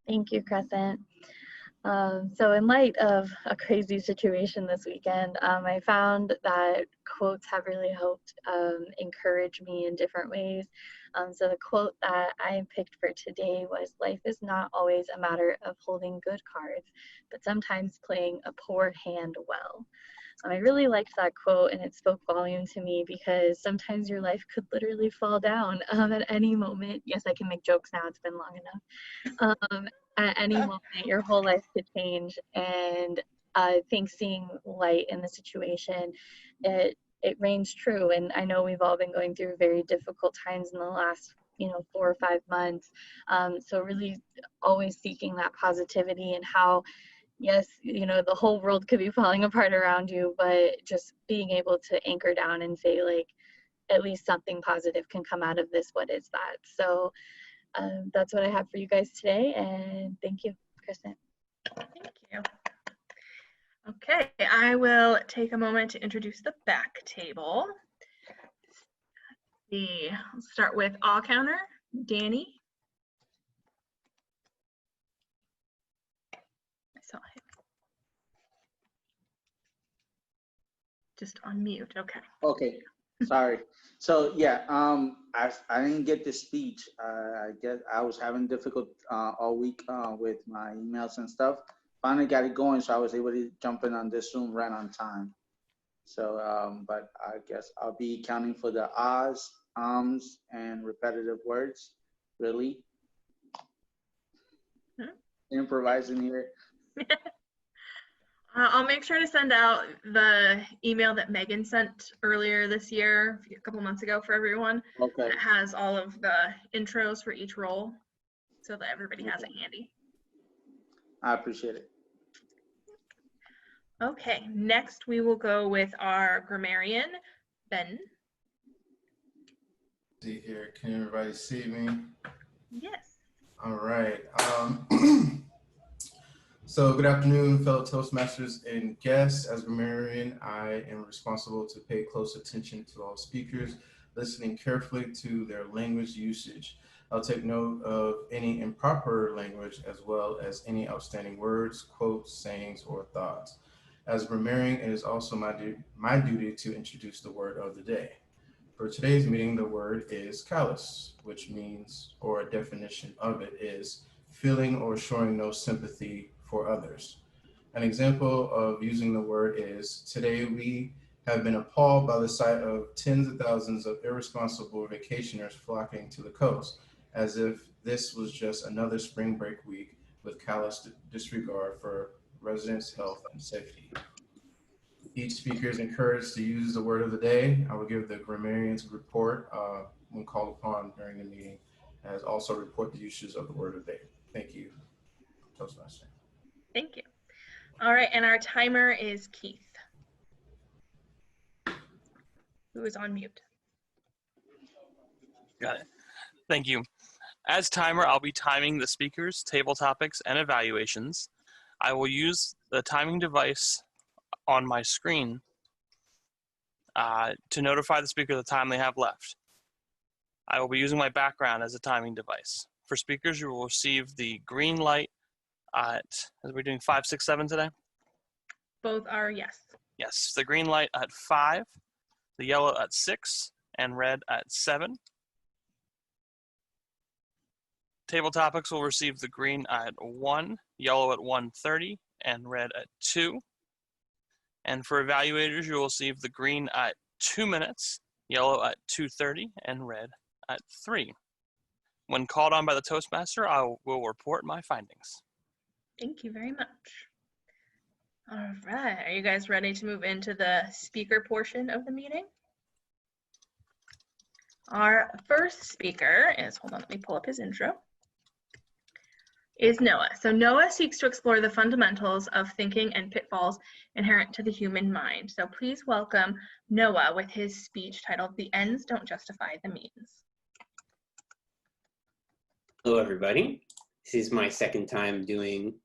Thank you, Crescent. So in light of a crazy situation this weekend, I found that quotes have really helped encourage me in different ways. So the quote that I picked for today was, "Life is not always a matter of holding good cards, but sometimes playing a poor hand well." I really liked that quote, and it spoke volume to me because sometimes your life could literally fall down at any moment. Yes, I can make jokes now, it's been long enough. At any moment, your whole life could change, and I think seeing light in the situation, it reigns true. And I know we've all been going through very difficult times in the last 4 or 5 months. So really always seeking that positivity and how, yes, the whole world could be falling apart around you, but just being able to anchor down and say, like, at least something positive can come out of this. What is that? So that's what I have for you guys today, and thank you, Kristen. Thank you. Okay, I will take a moment to introduce the back table. Let's start with all counter, Danny. I saw him. Just on mute, okay. Okay, sorry. So yeah, I didn't get the speech. I guess I was having difficult all week with my emails and stuff. Finally got it going, so I was able to jump in on this Zoom right on time. So, but I guess I'll be counting for the ahs, ums, and repetitive words. Really? Improvising here. I'll make sure to send out the email that Megan sent earlier this year, a couple months ago, for everyone. Okay. It has all of the intros for each role so that everybody has it handy. I appreciate it. Okay, next we will go with our grammarian, Ben. See here, can everybody see me? Yes. All right. So good afternoon, fellow Toastmasters and guests. As grammarian, I am responsible to pay close attention to all speakers, listening carefully to their language usage. I'll take note of any improper language as well as any outstanding words, quotes, sayings, or thoughts. As grammarian, it is also my duty to introduce the word of the day. For today's meeting, the word is callous, which means, or a definition of it is, feeling or showing no sympathy for others. An example of using the word is, today we have been appalled by the sight of tens of thousands of irresponsible vacationers flocking to the coast, as if this was just another spring break week with callous disregard for residents' health and safety. Each speaker is encouraged to use the word of the day. I will give the grammarian's report when called upon during the meeting, as also report the uses of the word of the day. Thank you, Toastmaster. Thank you. All right, and our timer is Keith, who is on mute. Got it. Thank you. As timer, I'll be timing the speakers, table topics, and evaluations. I will use the timing device on my screen to notify the speaker the time they have left. I will be using my background as a timing device. For speakers, you will receive the green light at, are we doing 5, 6, 7 today? Both are yes. Yes, the green light at 5, the yellow at 6, and red at 7. Table topics will receive the green at 1, yellow at 1:30, and red at 2. And for evaluators, you will receive the green at 2 minutes, yellow at 2:30, and red at 3. When called on by the Toastmaster, I will report my findings. Thank you very much. All right, are you guys ready to move into the speaker portion of the meeting? Our first speaker is, hold on, let me pull up his intro, is Noah. So Noah seeks to explore the fundamentals of thinking and pitfalls inherent to the human mind. So please welcome Noah with his speech titled, "The Ends Don't Justify the Means." Hello, everybody. This is my second time doing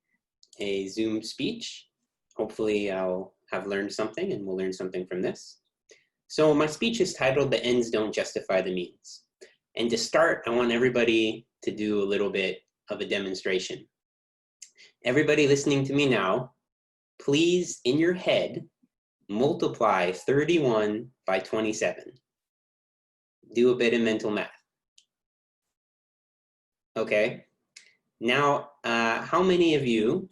a Zoom speech. Hopefully I'll have learned something and we'll learn something from this. So my speech is titled, "The Ends Don't Justify the Means." And to start, I want everybody to do a little bit of a demonstration. Everybody listening to me now, please, in your head, multiply 31 by 27. Do a bit of mental math. Okay. Now, how many of you,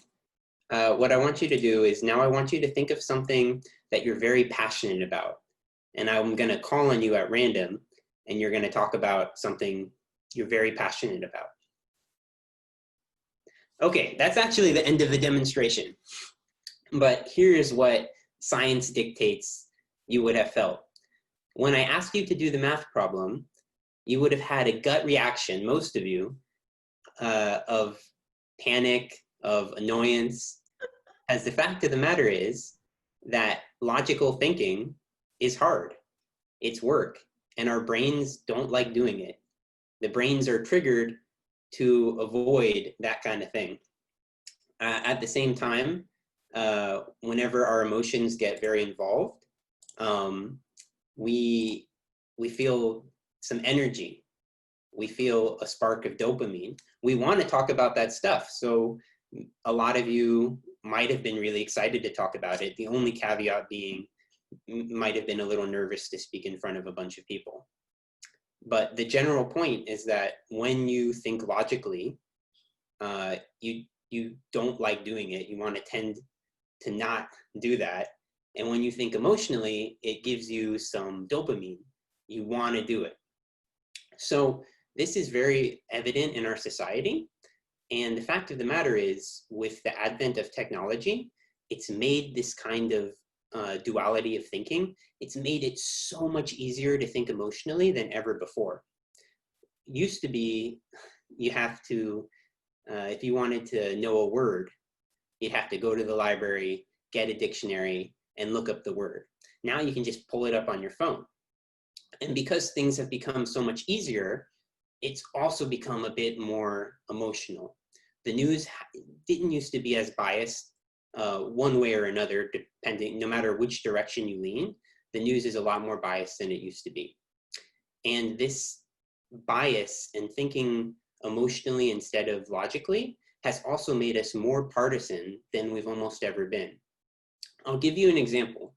what I want you to do is now I want you to think of something that you're very passionate about. And I'm going to call on you at random, and you're going to talk about something you're very passionate about. Okay, that's actually the end of the demonstration. But here's what science dictates you would have felt. When I asked you to do the math problem, you would have had a gut reaction, most of you, of panic, of annoyance, as the fact of the matter is that logical thinking is hard. It's work, and our brains don't like doing it. The brains are triggered to avoid that kind of thing. At the same time, whenever our emotions get very involved, we feel some energy. We feel a spark of dopamine. We want to talk about that stuff. So a lot of you might have been really excited to talk about it. The only caveat being, might have been a little nervous to speak in front of a bunch of people. But the general point is that when you think logically, you don't like doing it. You want to tend to not do that. And when you think emotionally, it gives you some dopamine. You want to do it. So this is very evident in our society. And the fact of the matter is, with the advent of technology, it's made this kind of duality of thinking. It's made it so much easier to think emotionally than ever before. Used to be, you have to, if you wanted to know a word, you'd have to go to the library, get a dictionary, and look up the word. Now you can just pull it up on your phone. And because things have become so much easier, it's also become a bit more emotional. The news didn't used to be as biased one way or another, depending, no matter which direction you lean. The news is a lot more biased than it used to be. And this bias and thinking emotionally instead of logically has also made us more partisan than we've almost ever been. I'll give you an example.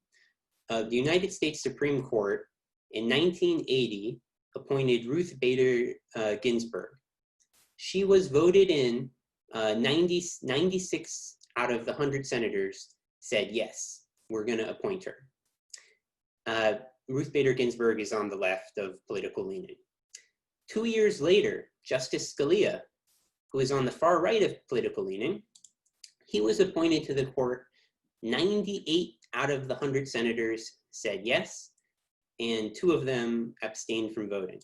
The United States Supreme Court in 1980 appointed Ruth Bader Ginsburg. She was voted in, 96 out of the 100 senators said, yes, we're going to appoint her. Ruth Bader Ginsburg is on the left of political leaning. 2 years later, Justice Scalia, who is on the far right of political leaning, he was appointed to the court. 98 out of the 100 senators said yes, and 2 of them abstained from voting.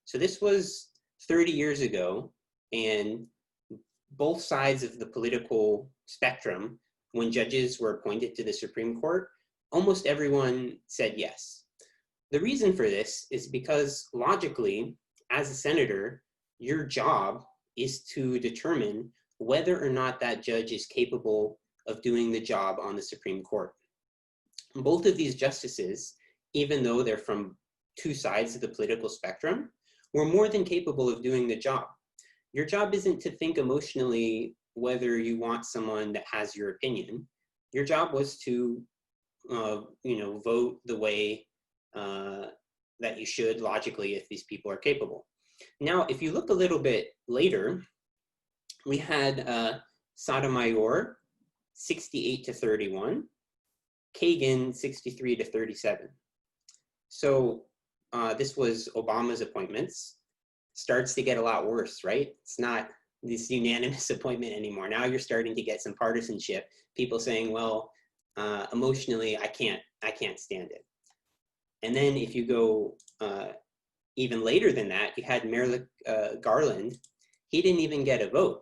So this was 30 years ago, and both sides of the political spectrum, when judges were appointed to the Supreme Court, almost everyone said yes. The reason for this is because logically, as a senator, your job is to determine whether or not that judge is capable of doing the job on the Supreme Court. Both of these justices, even though they're from 2 sides of the political spectrum, were more than capable of doing the job. Your job isn't to think emotionally whether you want someone that has your opinion. Your job was to, vote the way that you should logically if these people are capable. Now, if you look a little bit later, we had Sotomayor, 68 to 31, Kagan, 63 to 37. So this was Obama's appointments. Starts to get a lot worse, right? It's not this unanimous appointment anymore. Now you're starting to get some partisanship. People saying, well, emotionally, I can't stand it. And then if you go even later than that, you had Merrick Garland. He didn't even get a vote.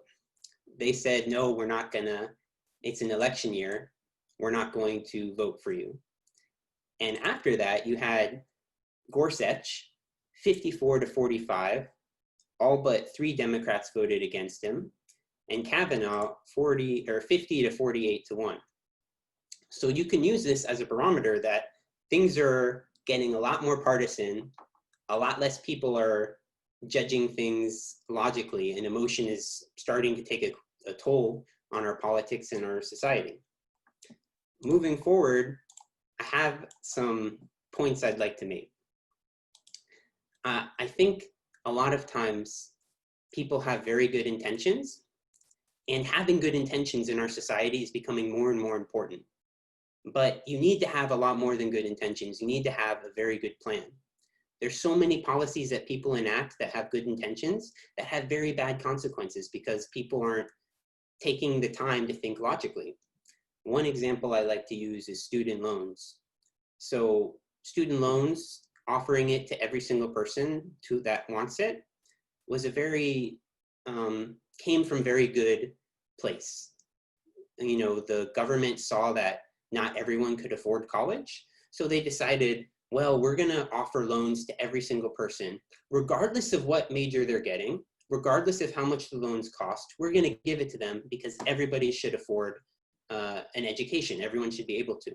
They said, no, we're not gonna, it's an election year. We're not going to vote for you. And after that, you had Gorsuch, 54 to 45, all but 3 Democrats voted against him, and Kavanaugh, 50 to 48 to 1. So you can use this as a barometer that things are getting a lot more partisan, a lot less people are judging things logically, and emotion is starting to take a toll on our politics and our society. Moving forward, I have some points I'd like to make. I think a lot of times people have very good intentions, and having good intentions in our society is becoming more and more important. But you need to have a lot more than good intentions. You need to have a very good plan. There's so many policies that people enact that have good intentions that have very bad consequences because people aren't taking the time to think logically. One example I like to use is student loans. So student loans, offering it to every single person that wants it, was a very, came from very good place. You know, the government saw that not everyone could afford college, so they decided, well, we're gonna offer loans to every single person, regardless of what major they're getting, regardless of how much the loans cost, we're gonna give it to them because everybody should afford an education. Everyone should be able to.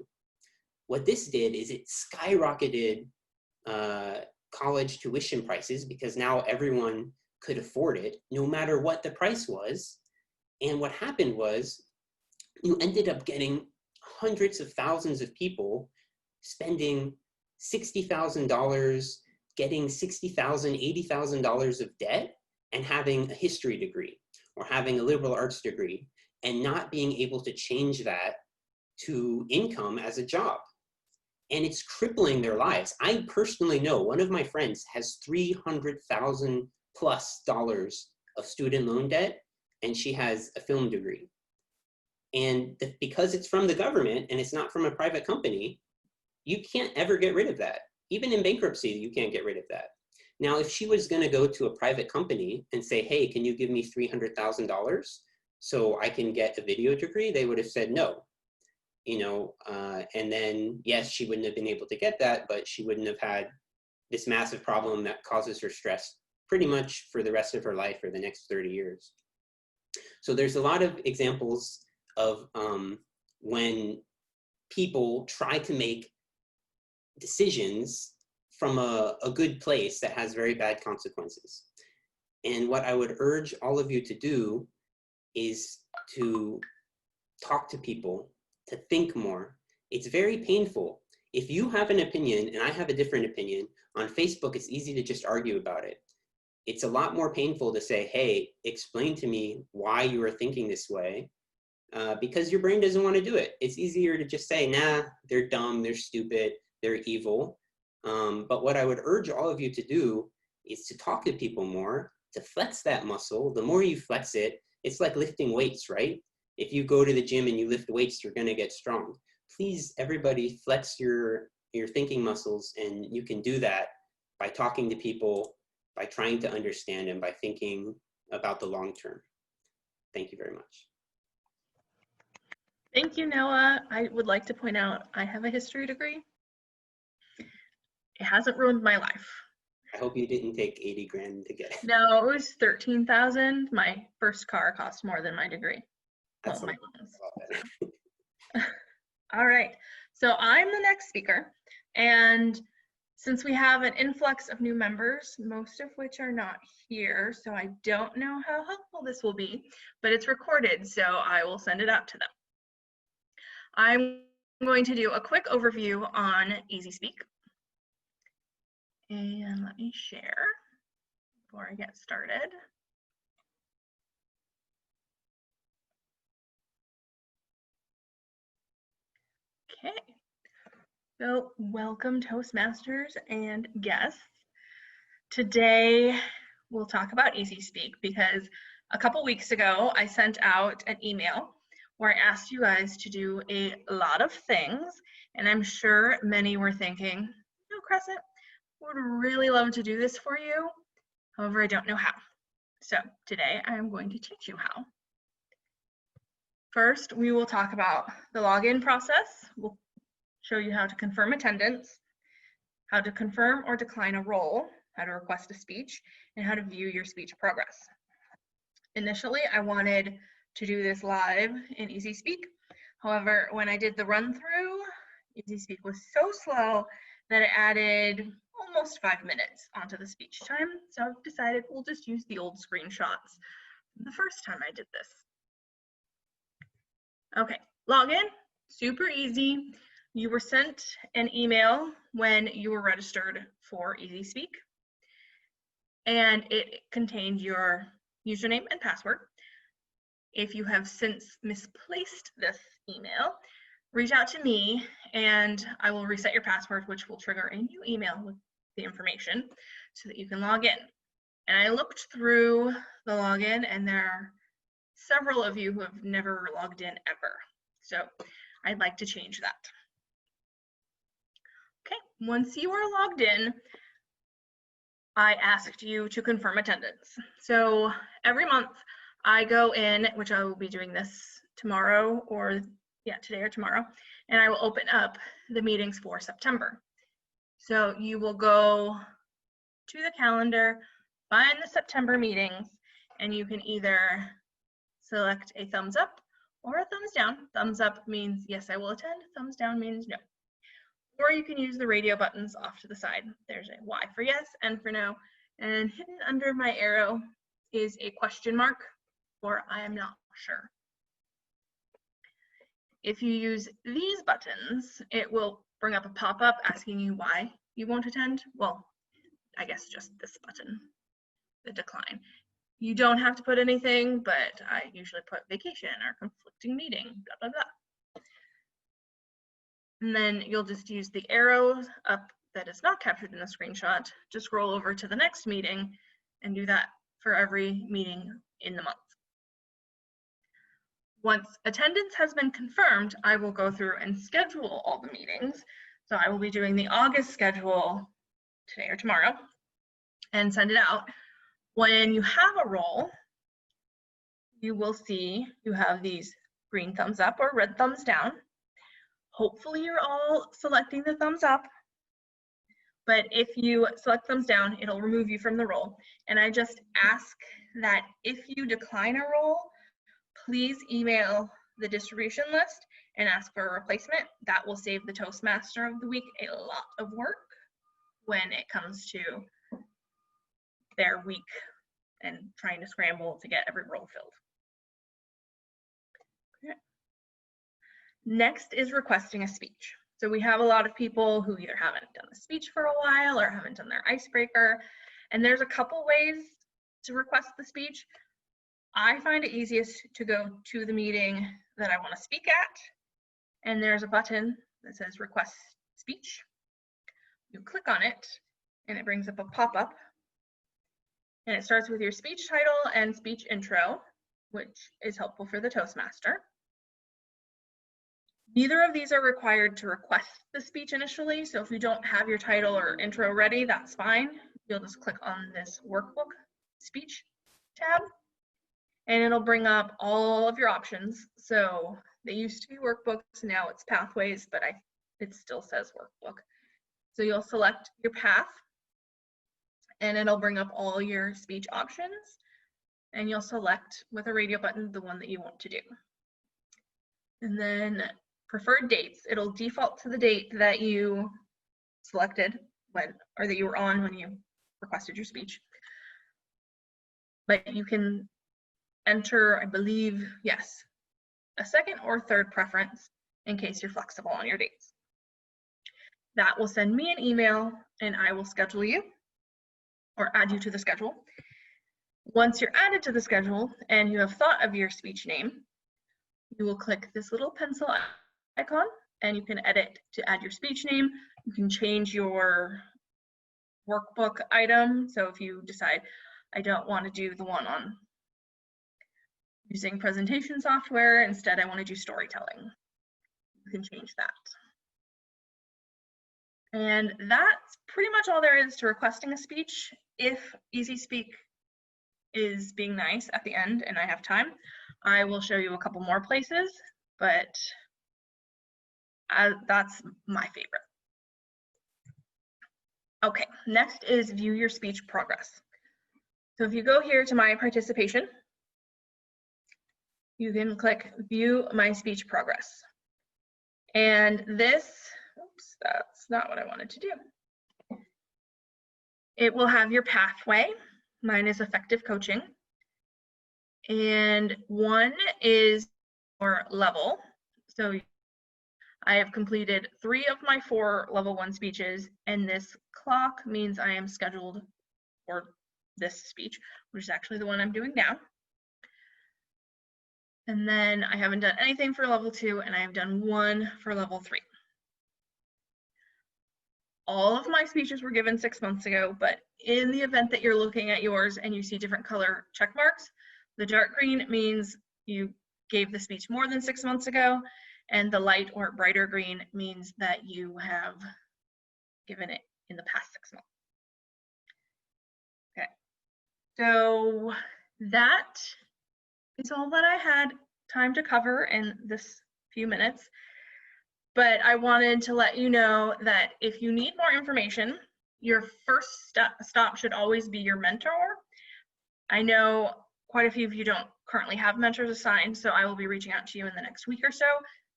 What this did is it skyrocketed college tuition prices because now everyone could afford it, no matter what the price was. And what happened was you ended up getting hundreds of thousands of people spending $60,000, getting $60,000, $80,000 of debt, and having a history degree or having a liberal arts degree, and not being able to change that to income as a job. And it's crippling their lives. I personally know one of my friends has $300,000+ of student loan debt, and she has a film degree. And because it's from the government and it's not from a private company, you can't ever get rid of that. Even in bankruptcy, you can't get rid of that. Now, if she was gonna go to a private company and say, hey, can you give me $300,000 so I can get a video degree? They would have said no. You know, and then, yes, she wouldn't have been able to get that, but she wouldn't have had this massive problem that causes her stress pretty much for the rest of her life or the next 30 years. So there's a lot of examples of when people try to make decisions from a good place that has very bad consequences. And what I would urge all of you to do is to talk to people, to think more. It's very painful. If you have an opinion and I have a different opinion, on Facebook, it's easy to just argue about it. It's a lot more painful to say, hey, explain to me why you are thinking this way, because your brain doesn't want to do it. It's easier to just say, nah, they're dumb, they're stupid, they're evil. But what I would urge all of you to do is to talk to people more, to flex that muscle. The more you flex it, it's like lifting weights, right? If you go to the gym and you lift weights, you're going to get strong. Please, everybody, flex your thinking muscles, and you can do that by talking to people, by trying to understand, and by thinking about the long term. Thank you very much. Thank you, Noah. I would like to point out I have a history degree. It hasn't ruined my life. I hope you didn't take 80 grand to get it. No, it was 13,000. My first car cost more than my degree. That's Well, my loans. All right, so I'm the next speaker, and since we have an influx of new members, most of which are not here, so I don't know how helpful this will be, but it's recorded, so I will send it out to them. I'm going to do a quick overview on Easyspeak. And let me share before I get started. Okay, so welcome Toastmasters and guests. Today we'll talk about Easyspeak because a couple weeks ago I sent out an email where I asked you guys to do a lot of things, and I'm sure many were thinking, no, Crescent, would really love to do this for you. However, I don't know how. So today I am going to teach you how. First, we will talk about the login process. We'll show you how to confirm attendance, how to confirm or decline a role, how to request a speech, and how to view your speech progress. Initially, I wanted to do this live in Easyspeak. However, when I did the run through, Easyspeak was so slow that it added almost 5 minutes onto the speech time. So I've decided we'll just use the old screenshots from the first time I did this. Okay, login, super easy. You were sent an email when you were registered for Easyspeak, and it contained your username and password. If you have since misplaced this email, reach out to me and I will reset your password, which will trigger a new email with the information so that you can log in. And I looked through the login, and there are several of you who have never logged in ever. So I'd like to change that. Okay, once you are logged in, I asked you to confirm attendance. So every month I go in, which I will be doing this tomorrow, or yeah, today or tomorrow, and I will open up the meetings for September. So you will go to the calendar, find the September meetings, and you can either select a thumbs up or a thumbs down. Thumbs up means yes, I will attend. Thumbs down means no. Or you can use the radio buttons off to the side. There's a Y for yes, N for no, and hidden under my arrow is a question mark, or I am not sure. If you use these buttons, it will bring up a pop-up asking you why you won't attend. Well, I guess just this button, the decline. You don't have to put anything, but I usually put vacation or conflicting meeting, blah, blah, blah. And then you'll just use the arrow up that is not captured in the screenshot to scroll over to the next meeting and do that for every meeting in the month. Once attendance has been confirmed, I will go through and schedule all the meetings. So I will be doing the August schedule today or tomorrow and send it out. When you have a role, you will see you have these green thumbs up or red thumbs down. Hopefully you're all selecting the thumbs up, but if you select thumbs down, it'll remove you from the role. And I just ask that if you decline a role, please email the distribution list and ask for a replacement. That will save the Toastmaster of the week a lot of work when it comes to their week and trying to scramble to get every role filled. Okay. Next is requesting a speech. So we have a lot of people who either haven't done the speech for a while or haven't done their icebreaker. And there's a couple ways to request the speech. I find it easiest to go to the meeting that I want to speak at. And there's a button that says request speech. You click on it and it brings up a pop-up. And it starts with your speech title and speech intro, which is helpful for the Toastmaster. Neither of these are required to request the speech initially, so if you don't have your title or intro ready, that's fine. You'll just click on this workbook speech tab, and it'll bring up all of your options. So they used to be workbooks, now it's pathways, but it still says workbook. So you'll select your path, and it'll bring up all your speech options, and you'll select with a radio button the one that you want to do. And then preferred dates, it'll default to the date that you selected or that you were on when you requested your speech. But you can enter, I believe, yes, a second or third preference in case you're flexible on your dates. That will send me an email and I will schedule you or add you to the schedule. Once you're added to the schedule and you have thought of your speech name, you will click this little pencil icon and you can edit to add your speech name. You can change your workbook item. So if you decide, I don't want to do the one on using presentation software, instead I want to do storytelling, you can change that. And that's pretty much all there is to requesting a speech. If Easyspeak is being nice at the end and I have time, I will show you a couple more places, but that's my favorite. Okay, next is view your speech progress. So if you go here to my participation, you can click view my speech progress. And this, oops, that's not what I wanted to do. It will have your pathway. Mine is effective coaching. And one is level. So I have completed 3 of my 4 level 1 speeches, and this clock means I am scheduled for this speech, which is actually the one I'm doing now. And then I haven't done anything for level 2, and I have done 1 for level 3. All of my speeches were given 6 months ago, but in the event that you're looking at yours and you see different color check marks, the dark green means you gave the speech more than 6 months ago, and the light or brighter green means that you have given it in the past 6 months. Okay, so that is all that I had time to cover in this few minutes. But I wanted to let you know that if you need more information, your first stop should always be your mentor. I know quite a few of you don't currently have mentors assigned, so I will be reaching out to you in the next week or so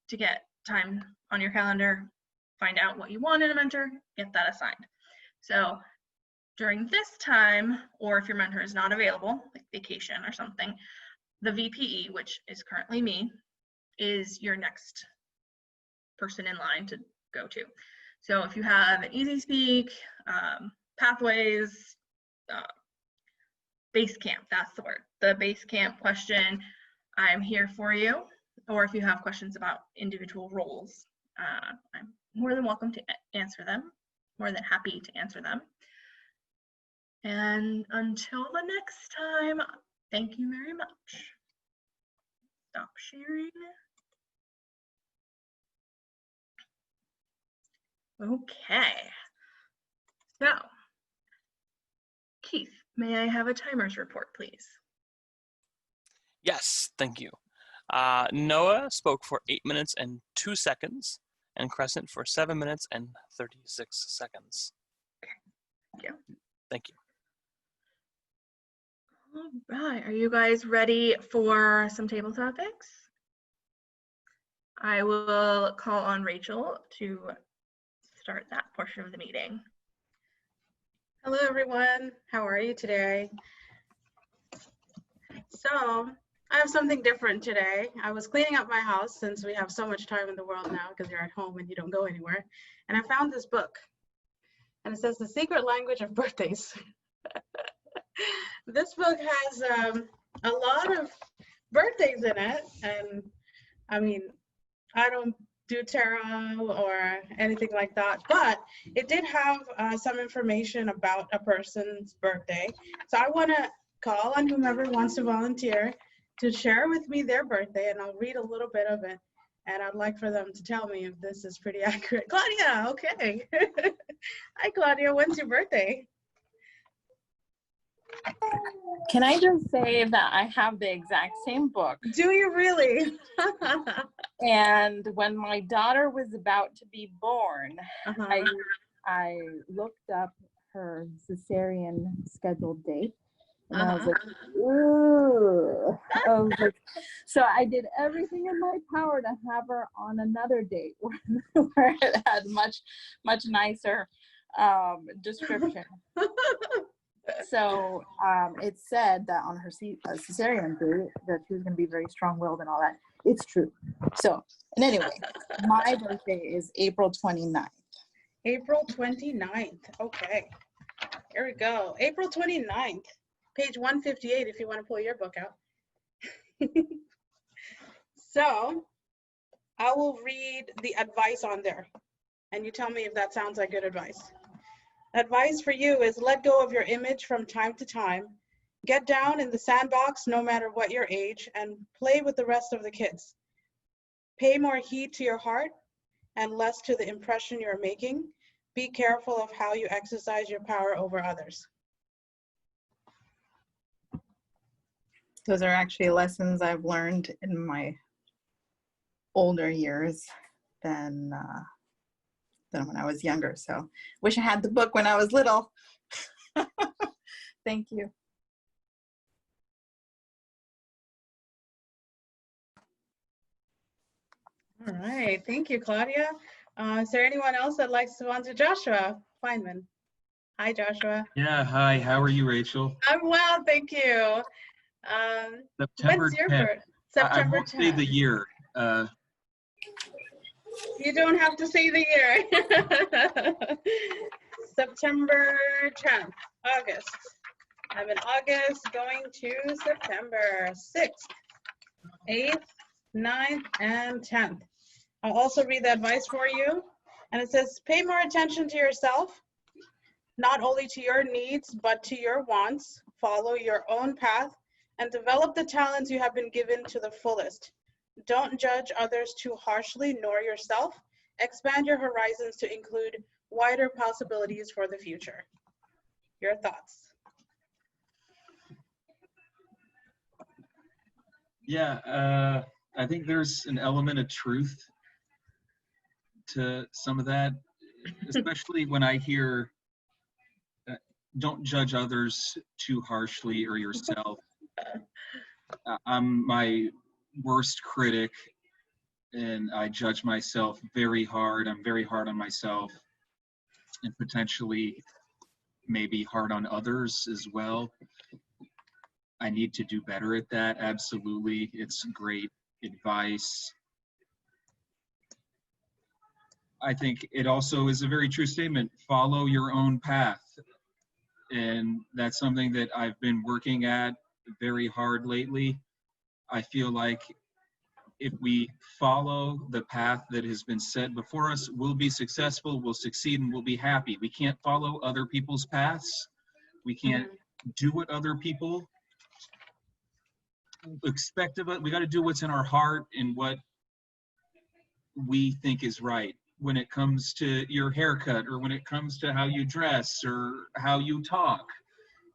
to get time on your calendar, find out what you want in a mentor, get that assigned. So during this time, or if your mentor is not available, like vacation or something, the VPE, which is currently me, is your next person in line to go to. So if you have an Easyspeak, Pathways, Basecamp, that's the word, the Basecamp question, I'm here for you. Or if you have questions about individual roles, I'm more than welcome to answer them, more than happy to answer them. And until the next time, thank you very much. Stop sharing. Okay, so Keith, may I have a timer's report, please? Yes, thank you. Noah spoke for 8 minutes and 2 seconds, and Crescent for 7 minutes and 36 seconds. Thank you. Thank you. All right, are you guys ready for some table topics? I will call on Rachel to start that portion of the meeting. Hello everyone, how are you today? So I have something different today. I was cleaning up my house since we have so much time in the world now because you're at home and you don't go anywhere. And I found this book and it says The Secret Language of Birthdays. This book has a lot of birthdays in it. And I mean, I don't do tarot or anything like that, but it did have some information about a person's birthday. So I want to call on whomever wants to volunteer to share with me their birthday, and I'll read a little bit of it, and I'd like for them to tell me if this is pretty accurate. Claudia, okay. Hi Claudia, when's your birthday? Can I just say that I have the exact same book? Do you really? And when my daughter was about to be born, I looked up her cesarean scheduled date, and I was like, ooh. I was like, so I did everything in my power to have her on another date where it had much nicer description. So it said that on her cesarean date that she was going to be very strong-willed and all that. It's true. So, and anyway, my birthday is April 29th. April 29th. Okay. Here we go. April 29th. Page 158 if you want to pull your book out. So, I will read the advice on there. And you tell me if that sounds like good advice. Advice for you is let go of your image from time to time. Get down in the sandbox no matter what your age and play with the rest of the kids. Pay more heed to your heart and less to the impression you're making. Be careful of how you exercise your power over others. Those are actually lessons I've learned in my older years than when I was younger. So wish I had the book when I was little. Thank you. All right, thank you, Claudia. Is there anyone else that likes to answer? Joshua Feynman. Hi, Joshua. Yeah, hi, how are you, Rachel? I'm well, thank you. September When's your 10th. birthday? September I won't say the 10th. year. You don't have to say the year. September 10th, August. I'm in August going to September 6th, 8th, 9th, and 10th. I'll also read the advice for you. And it says, pay more attention to yourself, not only to your needs, but to your wants. Follow your own path and develop the talents you have been given to the fullest. Don't judge others too harshly, nor yourself. Expand your horizons to include wider possibilities for the future. Your thoughts? Yeah, I think there's an element of truth to some of that, especially when I hear don't judge others too harshly or yourself. I'm my worst critic and I judge myself very hard. I'm very hard on myself and potentially maybe hard on others as well. I need to do better at that. Absolutely. It's great advice. I think it also is a very true statement. Follow your own path. And that's something that I've been working at very hard lately. I feel like if we follow the path that has been set before us, we'll be successful, we'll succeed, and we'll be happy. We can't follow other people's paths. We can't do what other people expect of us. We got to do what's in our heart and what we think is right when it comes to your haircut or when it comes to how you dress or how you talk.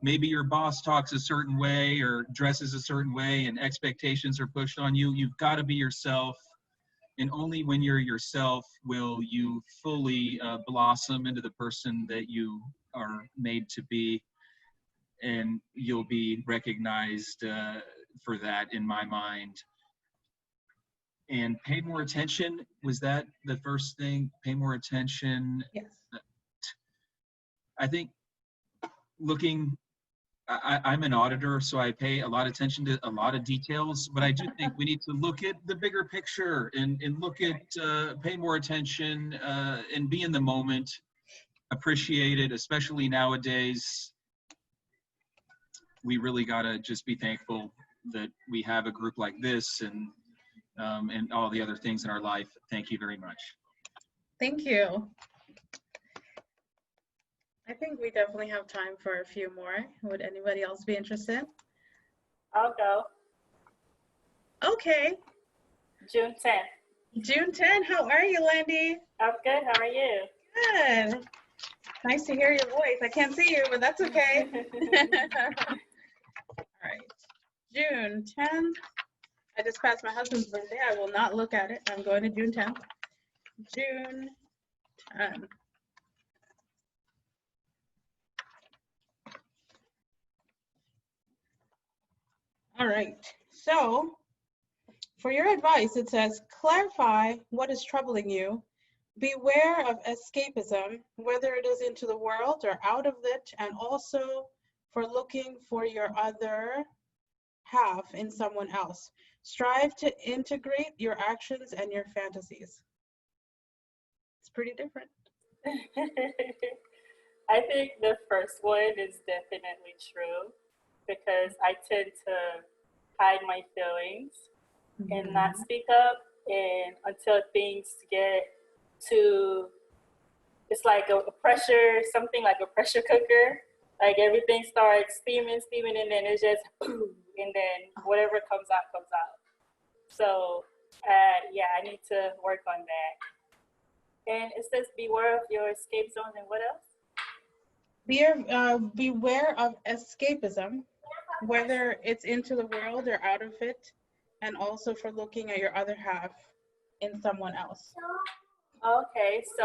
Maybe your boss talks a certain way or dresses a certain way and expectations are pushed on you. You've got to be yourself. And only when you're yourself will you fully blossom into the person that you are made to be. And you'll be recognized for that in my mind. And pay more attention. Was that the first thing? Pay more attention. Yes. I think looking, I'm an auditor, so I pay a lot of attention to a lot of details, but I do think we need to look at the bigger picture and look at, pay more attention and be in the moment, appreciate it, especially nowadays. We really gotta just be thankful that we have a group like this and all the other things in our life. Thank you very much. Thank you. I think we definitely have time for a few more. Would anybody else be interested? I'll go. Okay. June 10th. June 10th. How are you, Landy? I'm good. How are you? Good. Nice to hear your voice. I can't see you, but that's okay. All right. June 10th. I just passed my husband's birthday. I will not look at it. I'm going to June 10th. June 10th. All right. So for your advice, it says, clarify what is troubling you. Beware of escapism, whether it is into the world or out of it, and also for looking for your other half in someone else. Strive to integrate your actions and your fantasies. It's pretty different. I think the first one is definitely true because I tend to hide my feelings and not speak up, and until things get to, it's like a pressure, something like a pressure cooker. Like everything starts steaming, and then it's just, and then whatever comes out, comes out. So, yeah, I need to work on that. And it says, beware of your escape zone, and what else? Beware of escapism, whether it's into the world or out of it, and also for looking at your other half in someone else. Okay, so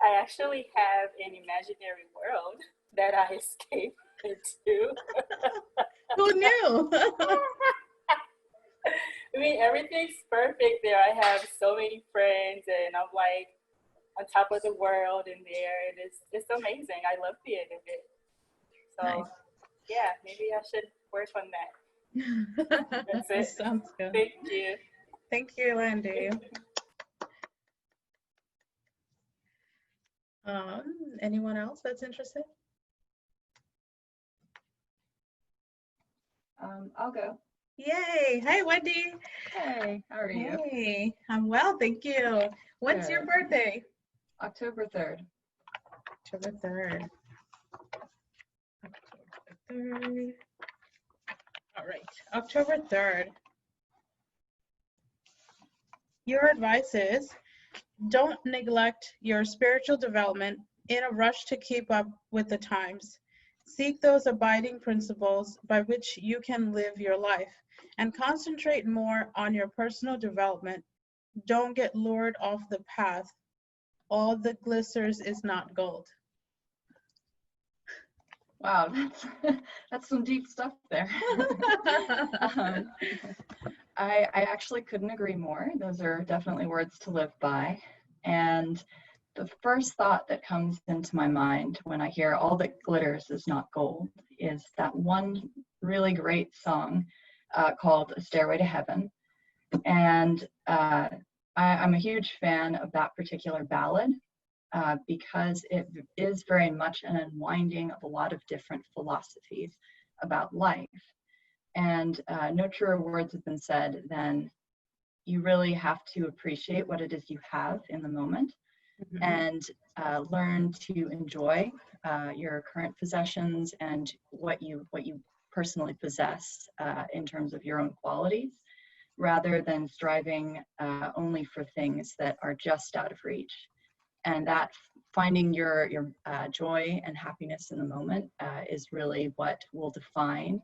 I actually have an imaginary world that I escape into. Who knew? I mean, everything's perfect there. I have so many friends, and I'm like on top of the world in there. And it's amazing. I love the end of it. So, Nice. yeah, maybe I should work on that. That's it. Sounds good. Thank you. Thank you, Landy. Anyone else that's interested? I'll go. Yay. Hi, Wendy. Hey, how are you? Hey, I'm well, thank you. When's your Good. birthday? October 3rd. October 3rd. October 3rd. All right, October 3rd. Your advice is, don't neglect your spiritual development in a rush to keep up with the times. Seek those abiding principles by which you can live your life and concentrate more on your personal development. Don't get lured off the path. All that glisters is not gold. Wow, that's some deep stuff there. I actually couldn't agree more. Those are definitely words to live by. And the first thought that comes into my mind when I hear all that glitters is not gold is that one really great song called A Stairway to Heaven. And I'm a huge fan of that particular ballad because it is very much an unwinding of a lot of different philosophies about life. And no truer words have been said than you really have to appreciate what it is you have in the moment. Mm-hmm. And learn to enjoy your current possessions and what you personally possess in terms of your own qualities, rather than striving only for things that are just out of reach. And that finding your joy and happiness in the moment is really what will define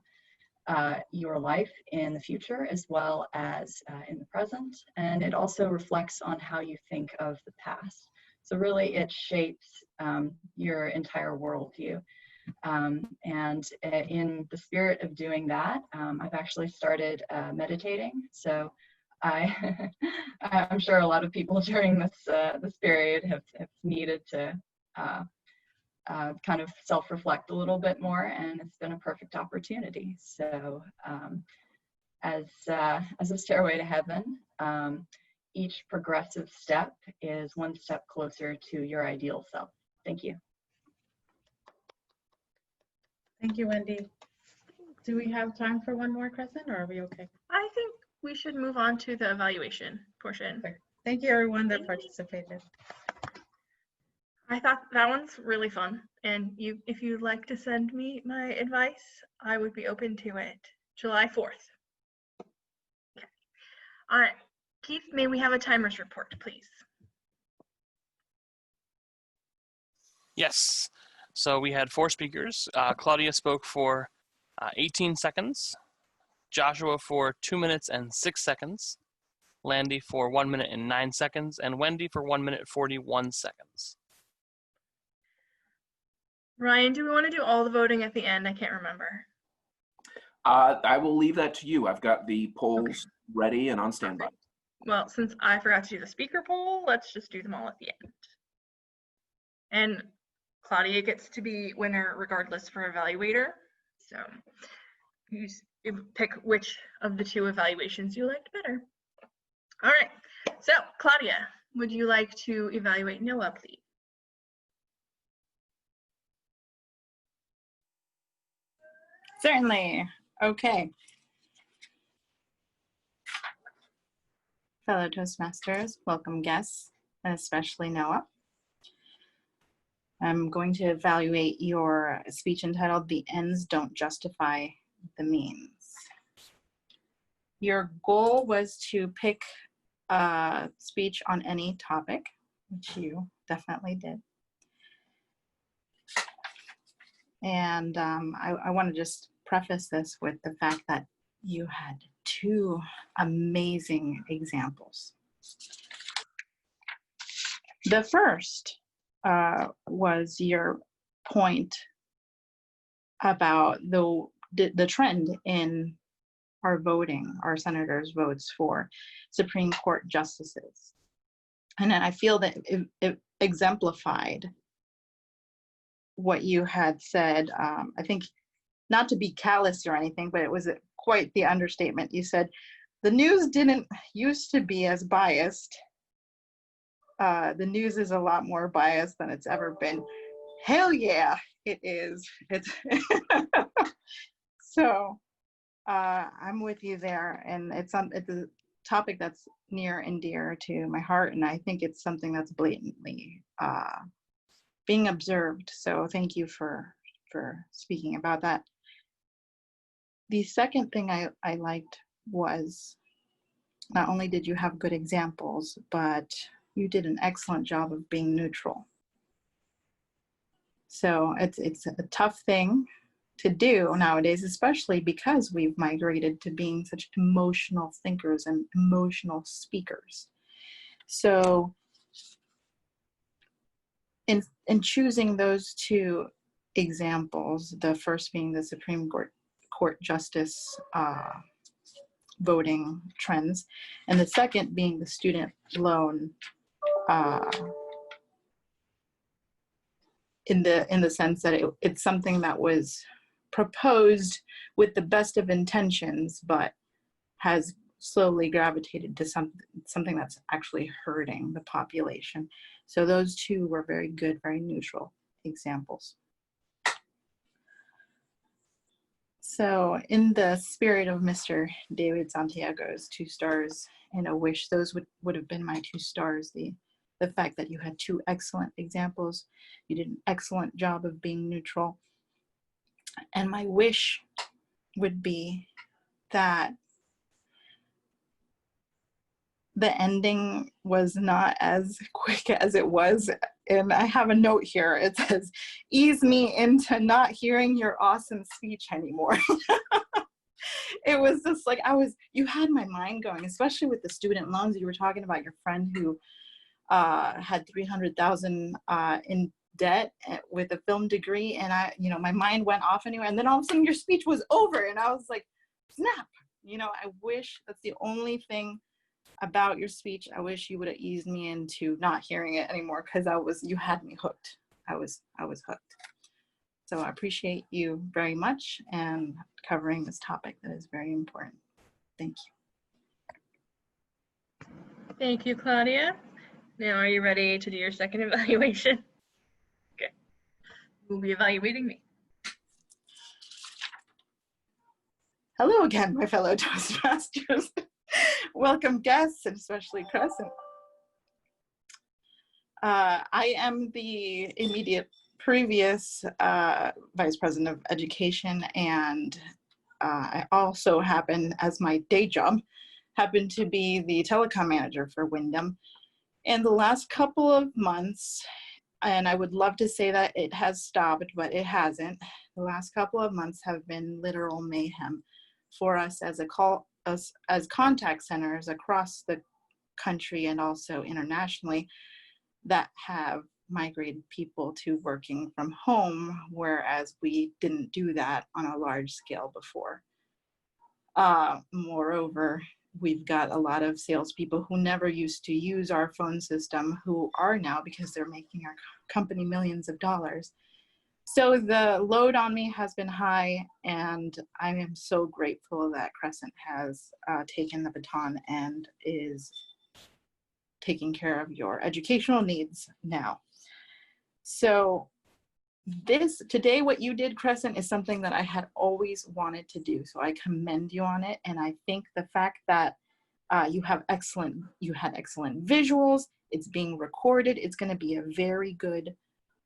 your life in the future as well as in the present. And it also reflects on how you think of the past. So really it shapes your entire worldview. And in the spirit of doing that, I've actually started meditating. So I'm sure a lot of people during this period have needed to kind of self-reflect a little bit more, and it's been a perfect opportunity. So as a stairway to heaven, each progressive step is one step closer to your ideal self. Thank you. Thank you, Wendy. Do we have time for one more, Crescent, or are we okay? I think we should move on to the evaluation portion. Okay. Thank you, everyone that participated. I thought that one's really fun, and if you'd like to send me my advice, I would be open to it. July 4th. Okay. All right, Keith, may we have a timers report, please? Yes. So we had 4 speakers. Claudia spoke for 18 seconds, Joshua for 2 minutes and 6 seconds, Landy for 1 minute and 9 seconds, and Wendy for 1 minute 41 seconds. Ryan, do we want to do all the voting at the end? I can't remember. I will leave that to you. I've got the polls ready and on standby. Well, since I forgot to do the speaker poll, let's just do them all at the end. And Claudia gets to be winner regardless for evaluator. So you pick which of the 2 evaluations you liked better. All right. So Claudia, would you like to evaluate Noah, please? Certainly. Okay. Fellow Toastmasters, welcome guests, especially Noah. I'm going to evaluate your speech entitled "The Ends Don't Justify the Means." Your goal was to pick a speech on any topic, which you definitely did. And I want to just preface this with the fact that you had 2 amazing examples. The first was your point about the trend in our voting, our senators' votes for Supreme Court justices. And I feel that it exemplified what you had said. I think, not to be callous or anything, but it was quite the understatement. You said, the news didn't used to be as biased. The news is a lot more biased than it's ever been. Hell yeah, it is. It's so I'm with you there, and it's a topic that's near and dear to my heart, and I think it's something that's blatantly being observed. So thank you for speaking about that. The second thing I liked was not only did you have good examples, but you did an excellent job of being neutral. So it's a tough thing to do nowadays, especially because we've migrated to being such emotional thinkers and emotional speakers. So in choosing those two examples, the first being the Supreme Court Justice voting trends, and the second being the student loan in the sense that it's something that was proposed with the best of intentions, but has slowly gravitated to something that's actually hurting the population. So those two were very good, very neutral examples. So in the spirit of Mr. David Santiago's 2 stars and a wish, those would have been my 2 stars. The fact that you had 2 excellent examples, you did an excellent job of being neutral. And my wish would be that the ending was not as quick as it was. And I have a note here. It says, ease me into not hearing your awesome speech anymore. It was just like, you had my mind going, especially with the student loans. You were talking about your friend who had $300,000 in debt with a film degree. And my mind went off anywhere. And then all of a sudden your speech was over. And I was like, snap. I wish that's the only thing about your speech. I wish you would have eased me into not hearing it anymore, because you had me hooked. I was hooked. So I appreciate you very much and covering this topic that is very important. Thank you. Thank you, Claudia. Now, are you ready to do your second evaluation? Okay. Who will be evaluating me? Hello again, my fellow Toastmasters. Welcome guests, and especially Crescent. I am the immediate previous Vice President of Education, and I also happen, as my day job, happen to be the telecom manager for Wyndham. And the last couple of months, and I would love to say that it has stopped, but it hasn't. The last couple of months have been literal mayhem for us as contact centers across the country and also internationally that have migrated people to working from home, whereas we didn't do that on a large scale before. Moreover, we've got a lot of salespeople who never used to use our phone system who are now, because they're making our company millions of dollars. So the load on me has been high, and I am so grateful that Crescent has taken the baton and is taking care of your educational needs now. So today, what you did, Crescent, is something that I had always wanted to do. So I commend you on it. And I think the fact that you had excellent visuals, it's being recorded, it's going to be a very good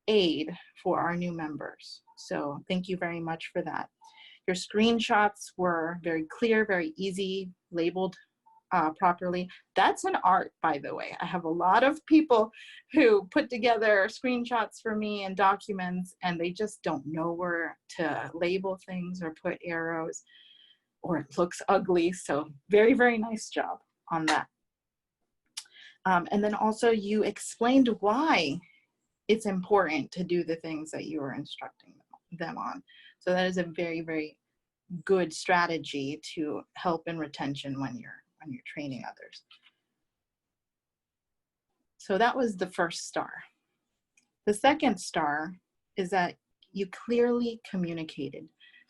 aid for our new members. So thank you very much for that. Your screenshots were very clear, very easy, labeled properly. That's an art, by the way. I have a lot of people who put together screenshots for me and documents, and they just don't know where to label things or put arrows, or it looks ugly. So very, very nice job on that. And then also you explained why it's important to do the things that you are instructing them on. So that is a very, very good strategy to help in retention when you're training others. So that was the first star. The second star is that you clearly communicated.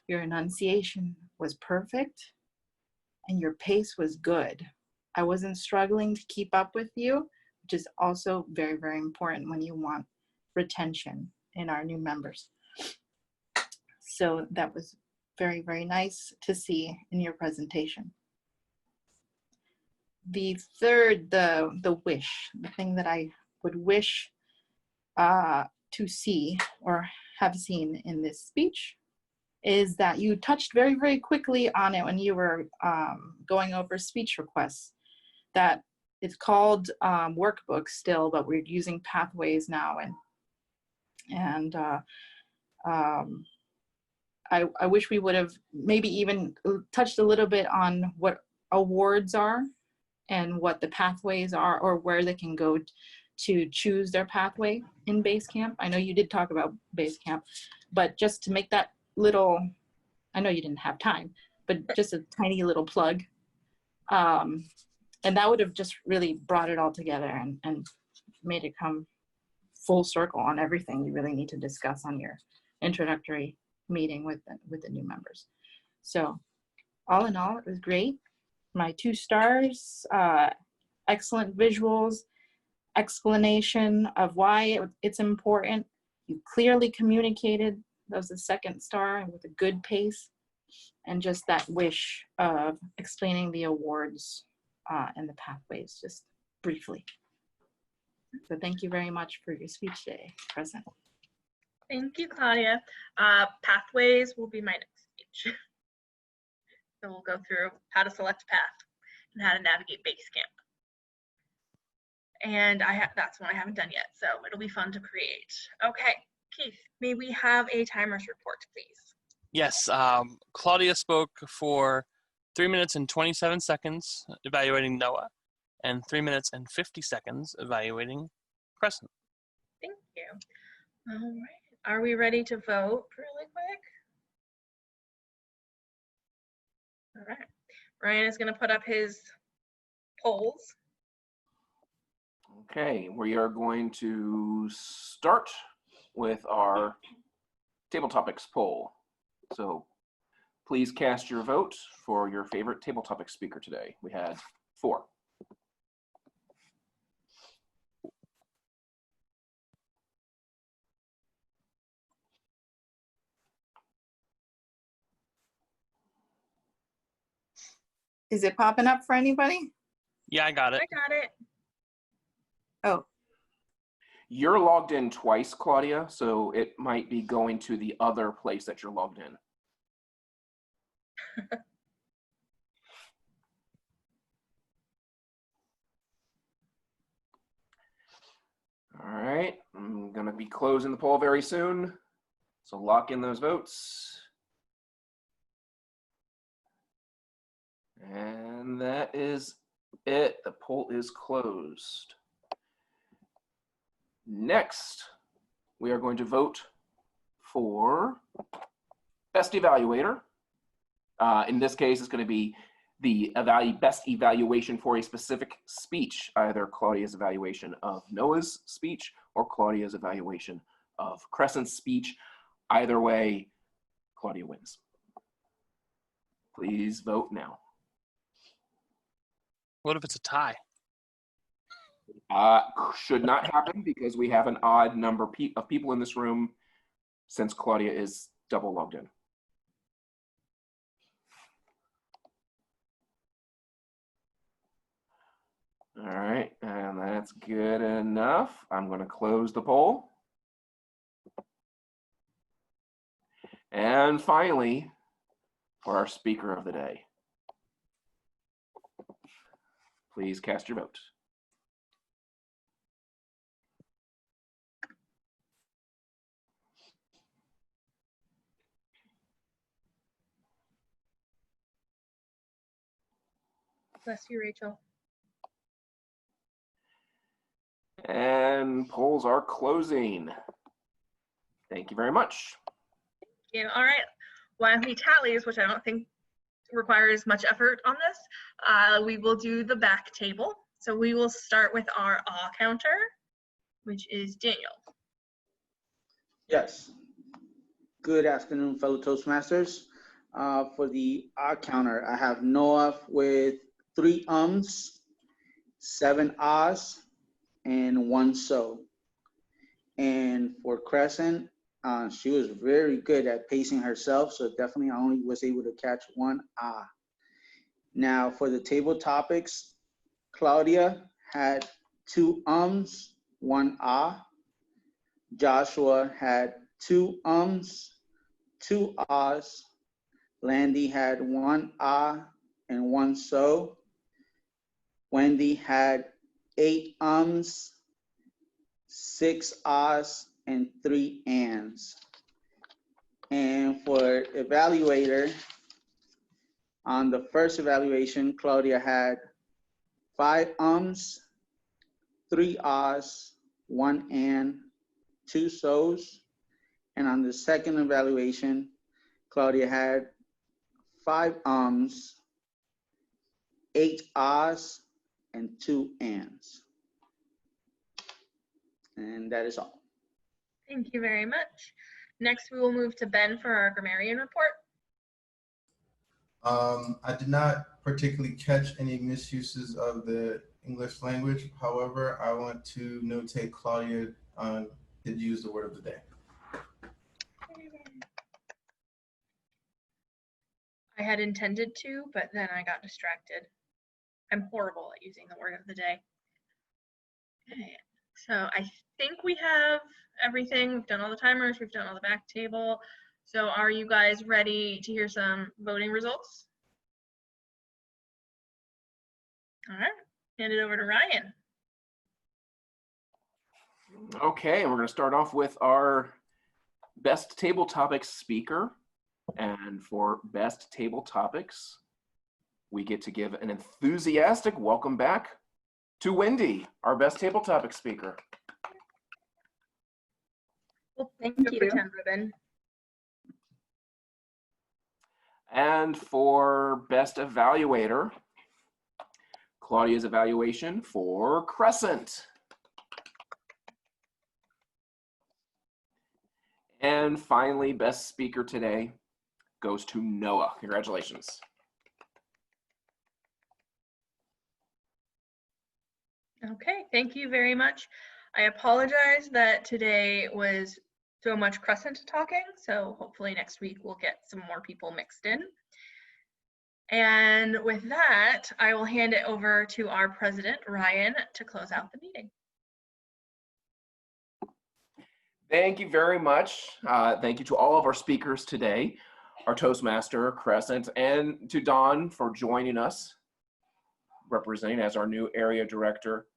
Your enunciation was perfect. and your pace was good. I wasn't struggling to keep up with you, which is also very, very important when you want retention in our new members. So that was very, very nice to see in your presentation. The third, the wish, the thing that I would wish to see or have seen in this speech is that you touched very, very quickly on it when you were going over speech requests. That it's called workbooks still, but we're using pathways now, and I wish we would have maybe even touched a little bit on what awards are and what the pathways are, or where they can go to choose their pathway in Basecamp. I know you did talk about Basecamp, but just to make that little, I know you didn't have time, but just a tiny little plug. And that would have just really brought it all together and made it come full circle on everything you really need to discuss on your introductory meeting with the new members. So all in all, it was great. My 2 stars, excellent visuals, explanation of why it's important. You clearly communicated. That was the 2nd star, with a good pace, and just that wish of explaining the awards and the pathways just briefly. So thank you very much for your speech today, Crescent. Thank you, Claudia. Pathways will be my next speech. So we'll go through how to select a path and how to navigate Basecamp. And that's one I haven't done yet, so it'll be fun to create. Okay, Keith, may we have a timers report, please? Yes, Claudia spoke for 3 minutes and 27 seconds evaluating Noah, and 3 minutes and 50 seconds evaluating Crescent. Thank you. All right, are we ready to vote really quick? All right, Ryan is going to put up his polls. Okay, we are going to start with our table topics poll. So please cast your vote for your favorite table topic speaker today. We had 4. Is it popping up for anybody? Yeah, I got it. I got it. Oh. You're logged in twice, Claudia, so it might be going to the other place that you're logged in. All right, I'm gonna be closing the poll very soon, so lock in those votes. And that is it. The poll is closed. Next, we are going to vote for best evaluator. In this case, it's going to be the best evaluation for a specific speech, either Claudia's evaluation of Noah's speech or Claudia's evaluation of Crescent's speech. Either way, Claudia wins. Please vote now. What if it's a tie? Should not happen because we have an odd number of people in this room since Claudia is double logged in. All right, and that's good enough. I'm going to close the poll. And finally, for our speaker of the day, please cast your vote. Bless you, Rachel. And polls are closing. Thank you very much. Thank you. All right. While he tallies, which I don't think requires much effort on this, we will do the back table. So we will start with our awe counter, which is Daniel. Yes. Good afternoon, fellow Toastmasters. For the counter, I have Noah with 3 ums, 7 ahs, and 1 so. And for Crescent, she was very good at pacing herself, so definitely I only was able to catch 1 ah. Now for the table topics, Claudia had 2 ums, 1 ah. Joshua had 2 ums, 2 ahs. Landy had 1 ah and 1 so. Wendy had 8 ums, 6 ahs, and 3 ands. And for evaluator, on the first evaluation, Claudia had 5 ums, 3 ahs, 1 and, 2 so's. And on the second evaluation, Claudia had 5 ums, 8 ahs, and 2 ands. And that is all. Thank you very much. Next, we will move to Ben for our grammarian report. I did not particularly catch any misuses of the English language. However, I want to notate Claudia did use the word of the day. I had intended to, but then I got distracted. I'm horrible at using the word of the day. Okay. So I think we have everything. We've done all the timers. We've done all the back table. So are you guys ready to hear some voting results? All right, hand it over to Ryan. Okay, and we're going to start off with our best table topics speaker. And for best table topics, we get to give an enthusiastic welcome back to Wendy, our best table topic speaker. Well, Thank you. pretend ribbon. And for best evaluator, Claudia's evaluation for Crescent. And finally, best speaker today goes to Noah. Congratulations. Okay, thank you very much. I apologize that today was so much Crescent talking, so hopefully next week we'll get some more people mixed in. And with that, I will hand it over to our president, Ryan, to close out the meeting. Thank you very much. Thank you to all of our speakers today, our Toastmaster, Crescent, and to Dawn for joining us, representing as our new area director.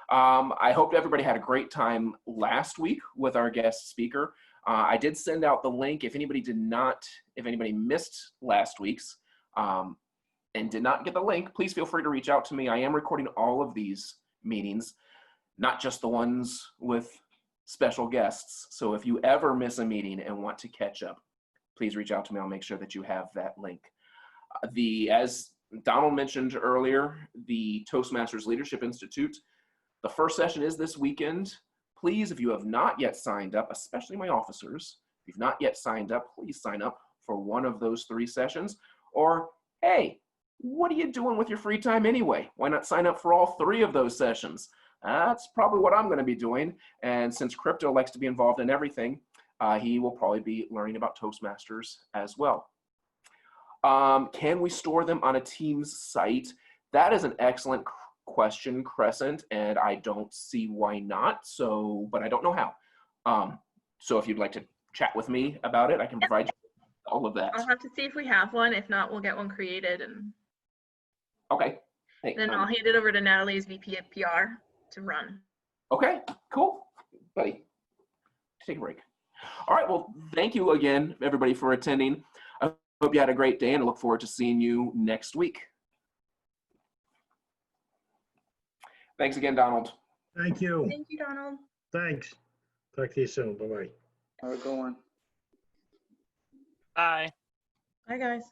I hope everybody had a great time last week with our guest speaker. I did send out the link. If anybody missed last week's and did not get the link, please feel free to reach out to me. I am recording all of these meetings, not just the ones with special guests. So if you ever miss a meeting and want to catch up, please reach out to me. I'll make sure that you have that link. As Donald mentioned earlier, the Toastmasters Leadership Institute, the first session is this weekend. Please, if you have not yet signed up, especially my officers, if you've not yet signed up, please sign up for one of those 3 sessions. Or, hey, what are you doing with your free time anyway? Why not sign up for all 3 of those sessions? That's probably what I'm going to be doing. And since Crypto likes to be involved in everything, he will probably be learning about Toastmasters as well. Can we store them on a Teams site? That is an excellent question, Crescent, and I don't see why not. But I don't know how. So if you'd like to chat with me about it, I can provide you all of that. I'll have to see if we have one. If not, we'll get one created. And okay. Hey, then I'll hand it over to Natalie's VP of PR to run. Okay, cool. Buddy, take a break. All right, well, thank you again, everybody, for attending. I hope you had a great day, and I look forward to seeing you next week. Thanks again, Donald. Thank you. Thank you, Donald. Thanks. Talk to you soon. Bye-bye. Have a good one. Bye. Bye, guys.